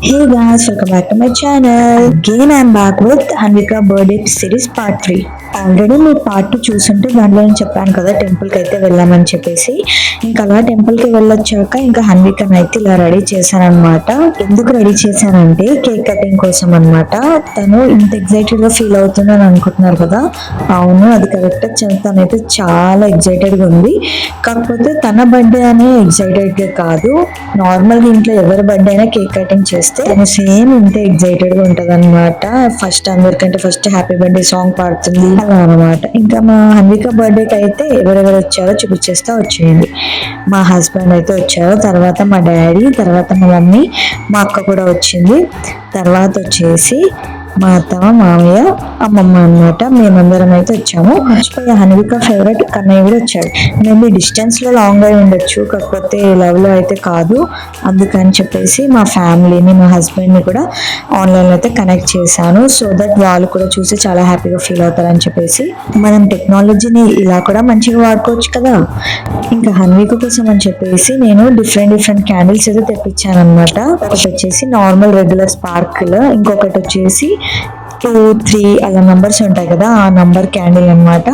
Hey guys, welcome back to my channel. Again I'm back with Hanvika birthday series part 3. Already మీరు part 2 చూసుంటే దాంట్లో నేను చెప్పాను కదా టెంపుల్కి అయితే వెళ్ళామని చెప్పేసి. ఇంకా అలా టెంపుల్కి వెళ్ళొచ్చాక ఇంకా హన్వికను అయితే ఇలా రెడీ చేశానమాట. ఎందుకు రెడీ చేశానంటే కేక్ కటింగ్ కోసం అనమాట. తను ఇంత ఎగ్జైటెడ్ గా ఫీల్ అవుతుందని అనుకుంటున్నారు కదా, అవును అది కరెక్ట్. తనైతే చాలా ఎగ్జైటెడ్ గా ఉంది. కాకపోతే తన బర్త్డే అనే ఎగ్జైటెడ్ గా కాదు, నార్మల్ గా ఇంట్లో ఎవరి బర్త్డే అయినా కేక్ కటింగ్ చేస్తే తను సేమ్ ఇంతే ఎగ్జైటెడ్ గా ఉంటది అనమాట. ఫస్ట్ అందరికంటే ఫస్ట్ హ్యాపీ బర్త్డే సాంగ్ పాడుతుంది అలా అనమాట. ఇంకా మా హన్విక బర్త్డేకి అయితే ఎవరెవరు వచ్చారో చూపించేస్తా వచ్చేయండి. మా హస్బెండ్ అయితే వచ్చారు, తర్వాత మా డాడీ, తర్వాత మా మమ్మీ, మా అక్క కూడా వచ్చింది, తర్వాత వచ్చేసి మా అత్తమ్మ, మామయ్య, అమ్మమ్మ అనమాట. మేమందరం అయితే వచ్చాము. మర్చిపోయా, హన్విక ఫేవరెట్ కన్నయ్య కూడా వచ్చాడు. మేబీ డిస్టెన్స్ లో లాంగ్ అయి ఉండొచ్చు, కాకపోతే లవ్ లో అయితే కాదు. అందుకని చెప్పేసి మా ఫ్యామిలీని, మా హస్బెండ్ ని కూడా ఆన్లైన్ లో అయితే కనెక్ట్ చేశాను. సో దట్ వాళ్ళు కూడా చూసి చాలా హ్యాపీగా ఫీల్ అవుతారని చెప్పేసి. మనం టెక్నాలజీని ఇలా కూడా మంచిగా వాడుకోవచ్చు కదా. ఇంకా హన్విక కోసం అని చెప్పేసి నేను డిఫరెంట్ క్యాండిల్స్ అయితే తెప్పించాను అనమాట. ఒకటి వచ్చేసి నార్మల్ రెగ్యులర్ స్పార్కిల్, ఇంకొకటి వచ్చేసి 2, 3 అలా నంబర్స్ ఉంటాయి కదా, ఆ నంబర్ క్యాండిల్ అనమాట.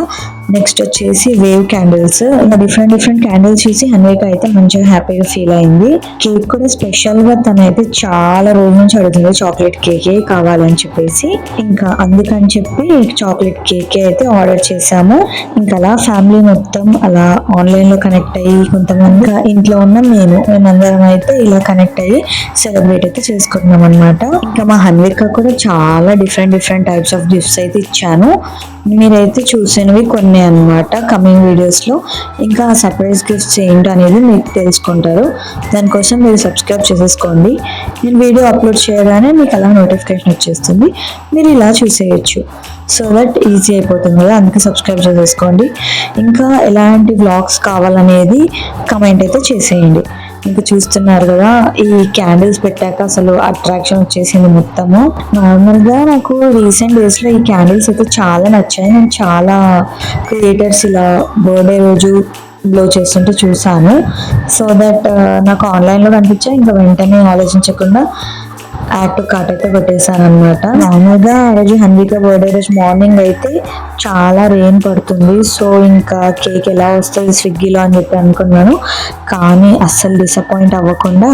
నెక్స్ట్ వచ్చేసి వేవ్ క్యాండిల్స్. ఇంకా డిఫరెంట్ క్యాండిల్స్ చూసి హన్విక అయితే మంచిగా హ్యాపీగా ఫీల్ అయింది. కేక్ కూడా స్పెషల్ గా తనైతే చాలా రోజుల నుంచి అడుగుతుంది చాక్లెట్ కేకే కావాలని చెప్పేసి. ఇంకా అందుకని చెప్పి చాక్లెట్ కేకే అయితే ఆర్డర్ చేసాము. ఇంకా అలా ఫ్యామిలీ మొత్తం అలా ఆన్లైన్ లో కనెక్ట్ అయ్యి, కొంతమంది ఇంట్లో ఉన్న మేమందరం అయితే ఇలా కనెక్ట్ అయ్యి సెలబ్రేట్ అయితే చేసుకుంటున్నాం అనమాట. ఇంకా మా హన్విక కూడా చాలా డిఫరెంట్ టైప్స్ ఆఫ్ గిఫ్ట్స్ అయితే ఇచ్చాను. మీరైతే చూసినవి కొన్ని అన్నమాట కమింగ్ వీడియోస్ లో. ఇంకా ఆ సర్ప్రైజ్ గిఫ్ట్స్ ఏంటి అనేది మీకు తెలుసుకుంటారు. దానికోసం మీరు సబ్స్క్రైబ్ చేసేసుకోండి. నేను వీడియో అప్లోడ్ చేయగానే మీకు అలా నోటిఫికేషన్ వచ్చేస్తుంది, మీరు ఇలా చూసేయచ్చు. సో దట్ ఈజీ అయిపోతుంది కదా, అందుకే సబ్స్క్రైబ్ చేసేసుకోండి. ఇంకా ఎలాంటి వ్లాగ్స్ కావాలనేది కమెంట్ అయితే చేసేయండి. ఇంకా చూస్తున్నారు కదా, ఈ క్యాండిల్స్ పెట్టాక అసలు అట్రాక్షన్ వచ్చేసింది మొత్తము. నార్మల్ గా నాకు రీసెంట్ డేస్ లో ఈ క్యాండిల్స్ అయితే చాలా నచ్చాయి. నేను చాలా క్రియేటర్స్ ఇలా బర్త్డే రోజు బ్లో చేస్తుంటే చూసాను. సో దట్ నాకు ఆన్లైన్ లో కనిపించాయి. ఇంకా వెంటనే ఆలోచించకుండా యాడ్ టు కార్ట్ అయితే కొట్టేశాను అనమాట. నార్మల్గా ఆ రోజు హన్విక బర్త్డే రోజు మార్నింగ్ అయితే చాలా రెయిన్ పడుతుంది. సో ఇంకా కేక్ ఎలా వస్తుంది స్విగ్గీలో అని చెప్పి అనుకున్నాను, కానీ అస్సలు డిసప్పాయింట్ అవ్వకుండా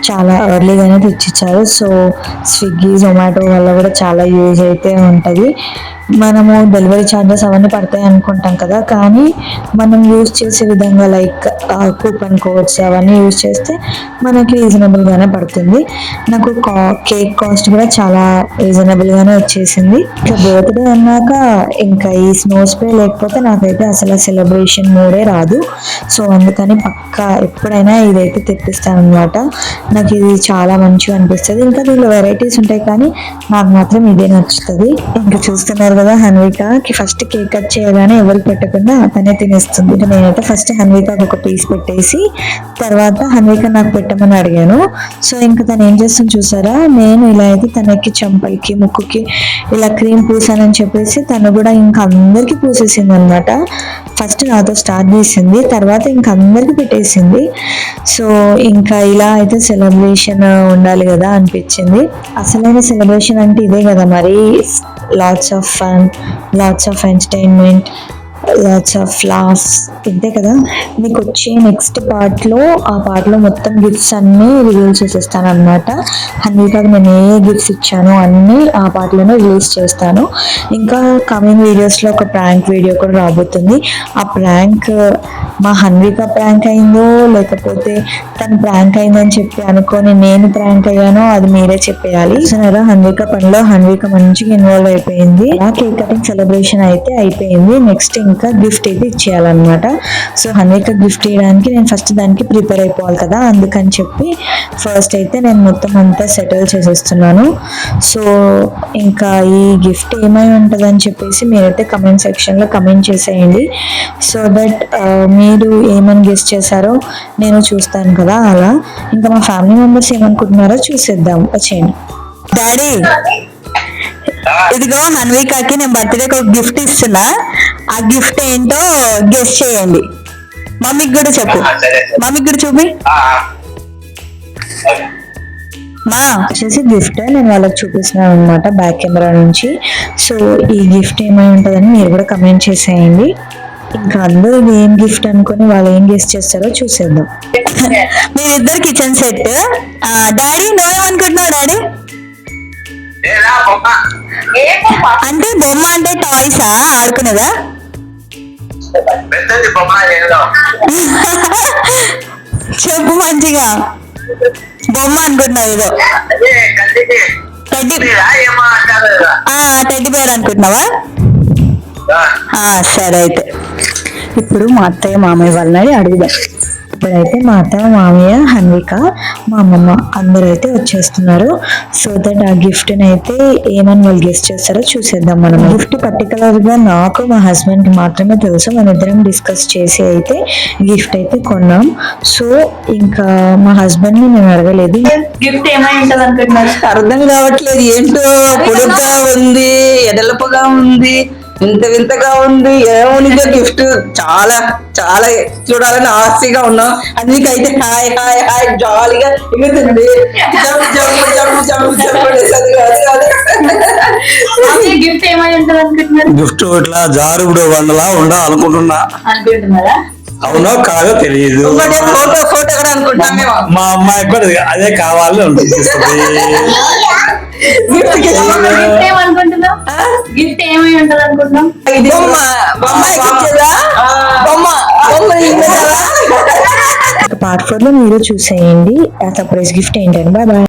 చాలా ఎర్లీగానే తెచ్చిచ్చారు. సో స్విగ్గీ, జొమాటో వల్ల కూడా చాలా యూజ్ అయితే ఉంటుంది. మనము డెలివరీ ఛార్జెస్ అవన్నీ పడతాయి అనుకుంటాం కదా, కానీ మనం యూజ్ చేసే విధంగా లైక్ కూపన్ కోడ్స్ అవన్నీ యూజ్ చేస్తే మనకి రీజనబుల్గానే పడుతుంది. నాకు కేక్ కాస్ట్ కూడా చాలా రీజనబుల్గానే వచ్చేసింది. ఇట్లా బర్త్డే అన్నాక ఇంకా ఈ స్నో స్ప్రే లేకపోతే నాకైతే అసలు సెలబ్రేషన్ మూడే రాదు. సో అందుకని పక్కా ఎప్పుడైనా ఇదైతే తెప్పిస్తాను అనమాట. నాకు ఇది చాలా మంచిగా అనిపిస్తుంది. ఇంకా దీనిలో వెరైటీస్ ఉంటాయి, కానీ నాకు మాత్రం ఇదే నచ్చుతుంది. ఇంకా చూస్తున్నారు కదా, హన్వికకి ఫస్ట్ కేక్ కట్ చేయగానే ఎవరికి పెట్టకుండా తనే తినేస్తుంది. ఇంకా నేనైతే ఫస్ట్ హన్వికకి ఒక పీస్ పెట్టేసి తర్వాత హన్విక నాకు పెట్టమని అడిగాను. సో ఇంకా తను ఏం చేస్తుంది చూసారా, నేను ఇలా అయితే తనకి చెంపలకి, ముక్కుకి ఇలా క్రీమ్ పూసానని చెప్పేసి తను కూడా ఇంకా అందరికి పూసేసింది అనమాట. ఫస్ట్ నాతో స్టార్ట్ చేసింది, తర్వాత ఇంకా అందరికి పెట్టేసింది. సో ఇంకా ఇలా అయితే సెలబ్రేషన్ ఉండాలి కదా అనిపించింది. అసలైన సెలబ్రేషన్ అంటే ఇదే కదా మరి. Lots of fun, lots of entertainment, lots of laughs, ఇంతే కదా. మీకు వచ్చే నెక్స్ట్ పార్ట్లో మొత్తం గిఫ్ట్స్ అన్నీ రివీల్ చేసేస్తాను అనమాట. హన్వికకి నేను ఏ గిఫ్ట్స్ ఇచ్చానో అన్నీ ఆ పార్ట్లోనే రిలీజ్ చేస్తాను. ఇంకా కమింగ్ వీడియోస్లో ఒక ప్రాంక్ వీడియో కూడా రాబోతుంది. ఆ ప్రాంక్ మా హన్విక ప్రాంక్ అయిందో లేకపోతే తను ప్రాంక్ అయిందని చెప్పి అనుకొని నేను ప్రాంక్ అయ్యానో అది మీరే చెప్పేయాలి. చూసారా, హన్విక పనిలో హన్విక మంచిగా ఇన్వాల్వ్ అయిపోయింది. ఆ కేక్ కటింగ్ సెలబ్రేషన్ అయితే అయిపోయింది. నెక్స్ట్ ఇంకా గిఫ్ట్ అయితే ఇచ్చేయాలన్నమాట. సో హన్విక గిఫ్ట్ ఇవ్వడానికి నేను ఫస్ట్ దానికి ప్రిపేర్ అయిపోవాలి కదా, అందుకని చెప్పి ఫస్ట్ అయితే నేను మొత్తం అంతా సెటిల్ చేసేస్తున్నాను. సో ఇంకా ఈ గిఫ్ట్ ఏమై ఉంటుందని చెప్పేసి మీరైతే కమెంట్ సెక్షన్లో కమెంట్ చేసేయండి. సో దట్ మీరు ఏమని గెస్ట్ చేశారో నేను చూస్తాను కదా అలా. ఇంకా మా ఫ్యామిలీ మెంబర్స్ ఏమనుకుంటున్నారో చూసేద్దాం, వచ్చేయండి. డాడీ, ఇదిగో హన్వికకి నేను బర్త్డేకి ఒక గిఫ్ట్ ఇస్తున్నా, ఆ గిఫ్ట్ ఏంటో గెస్ట్ చేయండి. మమ్మీకి కూడా చెప్పు, మమ్మీకి కూడా చూపి. మా వచ్చేసి గిఫ్ట్ నేను వాళ్ళకి చూపిస్తున్నాను అనమాట బ్యాక్ కెమెరా నుంచి. సో ఈ గిఫ్ట్ ఏమై ఉంటుందని మీరు కూడా కమెంట్ చేసేయండి. ఇంకా అందరూ ఇది ఏం గిఫ్ట్ అనుకుని వాళ్ళు ఏం గెస్ట్ చేస్తారో చూసేద్దాం. మీరిద్దరు కిచెన్ సెట్. డాడీ నువ్వేమనుకుంటున్నావు డాడీ? అంటే బొమ్మ అంటే టాయ్సా ఆడుకునేదా? చెప్పు మంచిగా. బొమ్మ అనుకుంటున్నావు ఏదో టెడ్డీ బేర్ అనుకుంటున్నావా? సరే అయితే ఇప్పుడు మా అత్తయ్య మామయ్య వాళ్ళని అడుగుదాం. ఇప్పుడైతే మా అత్తయ్య మామయ్య హన్విక మా అమ్మమ్మ అందరూ అయితే వచ్చేస్తున్నారు. సో దట్ ఆ గిఫ్ట్ని అయితే ఏమని వాళ్ళు గెస్ట్ చేస్తారో చూసేద్దాం మనం. గిఫ్ట్ పర్టికులర్గా నాకు మా హస్బెండ్కి మాత్రమే తెలుసు. మన ఇద్దరం డిస్కస్ చేసి అయితే గిఫ్ట్ అయితే కొన్నాం. సో ఇంకా మా హస్బెండ్ని నేను అడగలేదు. గిఫ్ట్ ఏమై ఉంటది అనుకుంటున్నారు? అర్థం కావట్లేదు. ఏంటో పొడుగ్గా ఉంది, ఎడలపుగా ఉంది, వింత వింతగా ఉంది. ఏమునిదో గిఫ్ట్ చాలా చాలా చూడాలని ఆశగా ఉన్నాం. అందుకైతే హాయ్ హాయ్ హాయ్ జాలీగా ఎగురుతుంది. గిఫ్ట్ ఏమై ఉంటది అనుకుంటున్నారు? గిఫ్ట్ ఇట్లా జారుడు బండలా ఉండాలనుకుంటున్నా. అనుకుంటున్నారా? అవునో కాదో తెలియదు. ఫోటో ఫోటో కూడా అనుకుంటాం మేము. మా అమ్మాయి కూడా అదే కావాలని ఉంటుంది. Gift gift ఏమనుకుంటున్నాం? గిఫ్ట్ ఏమై ఉంటది అనుకుంటున్నాం? బొమ్మ బొమ్మాయికి ఇచ్చేదా? బొమ్మ బొమ్మ ఇచ్చేదా? పార్ట్ 4 లో మీరు చూసేయండి ఆ సర్ప్రైజ్ గిఫ్ట్ ఏంటని. Bye bye.